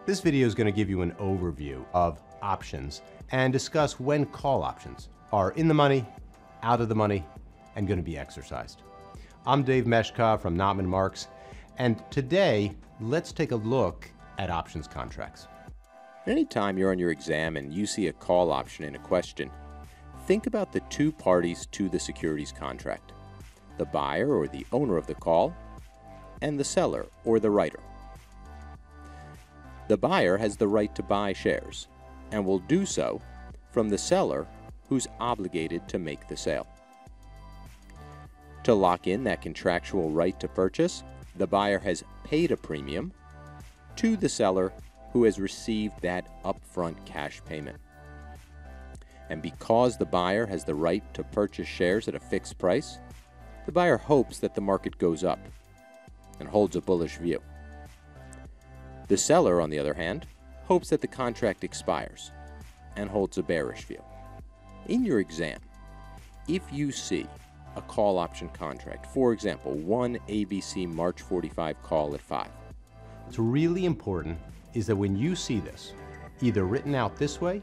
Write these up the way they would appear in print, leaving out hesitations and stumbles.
This video is going to give you an overview of options and discuss when call options are in the money, out of the money, and going to be exercised. I'm Dave Meshka from Notman Marks, and today let's take a look at options contracts. Anytime you're on your exam and you see a call option in a question, think about the two parties to the securities contract: the buyer or the owner of the call, and the seller or the writer. The buyer has the right to buy shares and will do so from the seller who's obligated to make the sale. To lock in that contractual right to purchase, the buyer has paid a premium to the seller who has received that upfront cash payment. And because the buyer has the right to purchase shares at a fixed price, the buyer hopes that the market goes up and holds a bullish view. The seller, on the other hand, hopes that the contract expires and holds a bearish view. In your exam, if you see a call option contract, for example, one ABC March 45 call at 5. What's really important is that when you see this, either written out this way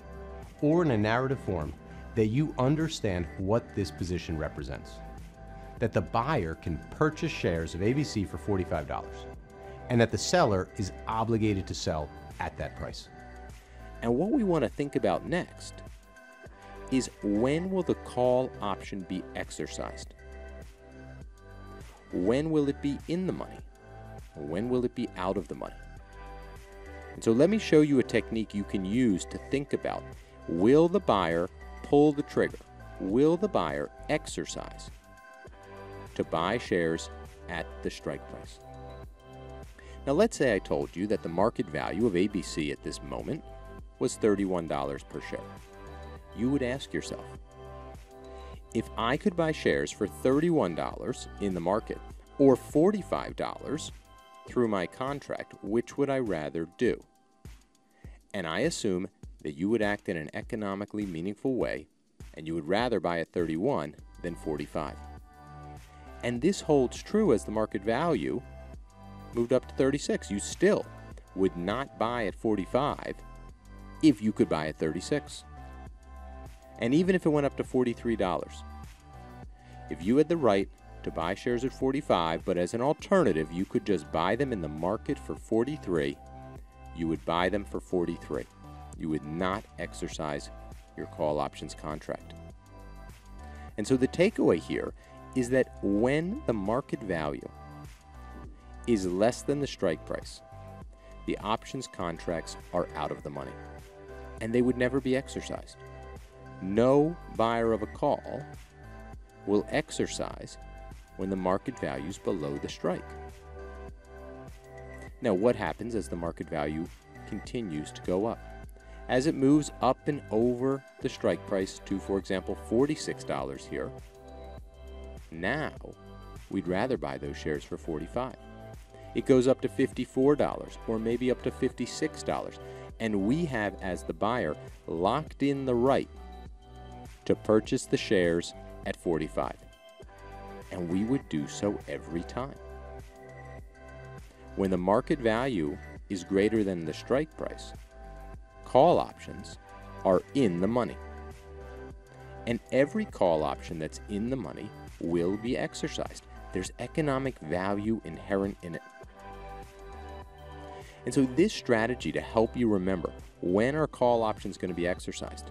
or in a narrative form, that you understand what this position represents. That the buyer can purchase shares of ABC for $45, and that the seller is obligated to sell at that price. And what we want to think about next is, when will the call option be exercised? When will it be in the money? When will it be out of the money? And so let me show you a technique you can use to think about, will the buyer pull the trigger? Will the buyer exercise to buy shares at the strike price? Now let's say I told you that the market value of ABC at this moment was $31 per share. You would ask yourself, if I could buy shares for $31 in the market or $45 through my contract, which would I rather do? And I assume that you would act in an economically meaningful way, and you would rather buy at 31 than 45. And this holds true as the market value moved up to 36. You still would not buy at 45 if you could buy at 36. And even if it went up to $43, if you had the right to buy shares at 45, but as an alternative you could just buy them in the market for 43, you would buy them for 43. You would not exercise your call options contract. And so the takeaway here is that when the market value is less than the strike price, the options contracts are out of the money, and they would never be exercised. No buyer of a call will exercise when the market value is below the strike. Now, what happens as the market value continues to go up? As it moves up and over the strike price to, for example, $46 here, now we'd rather buy those shares for $45. It goes up to $54 or maybe up to $56, and we have, as the buyer, locked in the right to purchase the shares at 45, and we would do so every time. When the market value is greater than the strike price, call options are in the money, and every call option that's in the money will be exercised. There's economic value inherent in it. And so this strategy, to help you remember when are call options going to be exercised,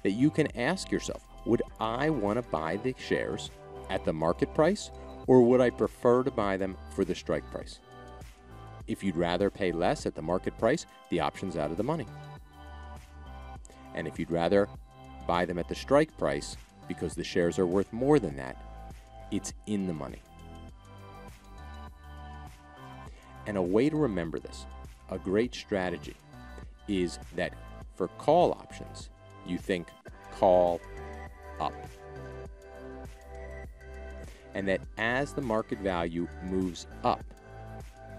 that you can ask yourself, would I want to buy the shares at the market price, or would I prefer to buy them for the strike price? If you'd rather pay less at the market price, the option's out of the money. And if you'd rather buy them at the strike price because the shares are worth more than that, it's in the money. And a way to remember this, a great strategy, is that for call options, you think call up. And that as the market value moves up,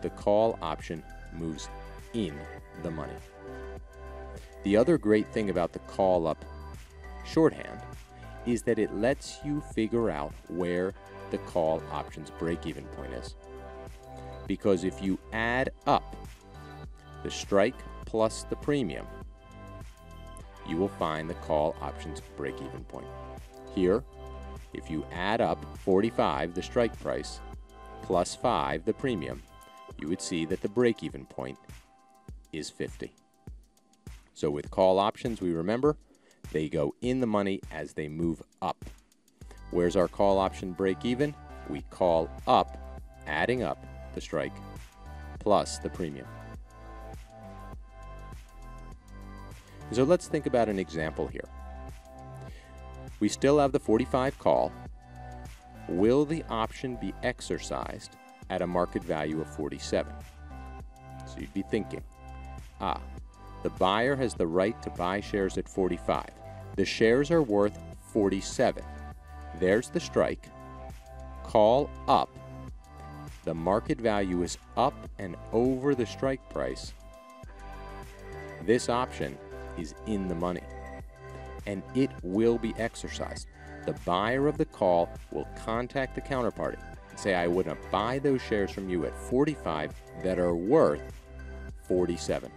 the call option moves in the money. The other great thing about the call up shorthand is that it lets you figure out where the call options break-even point is. Because if you add up the strike plus the premium, you will find the call option's break-even point. Here, if you add up 45, the strike price, plus 5, the premium, you would see that the break-even point is 50. So with call options, we remember they go in the money as they move up. Where's our call option break-even? We call up, adding up the strike plus the premium. So let's think about an example here. We still have the 45 call. Will the option be exercised at a market value of 47? So you'd be thinking, the buyer has the right to buy shares at 45. The shares are worth 47. There's the strike. Call up. The market value is up and over the strike price. This option is in the money, and it will be exercised. The buyer of the call will contact the counterparty and say, I want to buy those shares from you at 45 that are worth 47.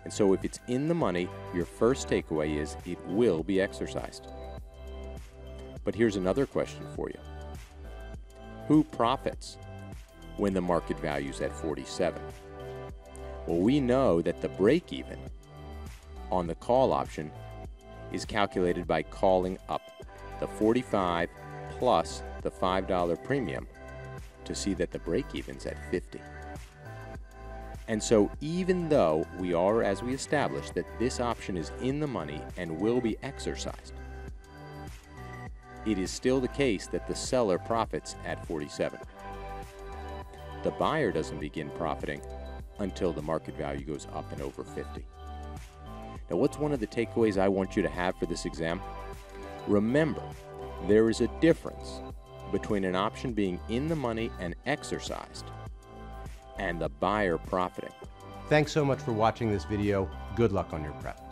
And so if it's in the money, your first takeaway is it will be exercised. But here's another question for you. Who profits when the market value's at 47? Well, we know that the break-even on the call option is calculated by calling up the 45 plus the $5 premium to see that the break-even's at 50. And so even though we are, as we established, that this option is in the money and will be exercised, it is still the case that the seller profits at 47. The buyer doesn't begin profiting until the market value goes up and over 50. Now, what's one of the takeaways I want you to have for this exam? Remember, there is a difference between an option being in the money and exercised and the buyer profiting. Thanks so much for watching this video. Good luck on your prep.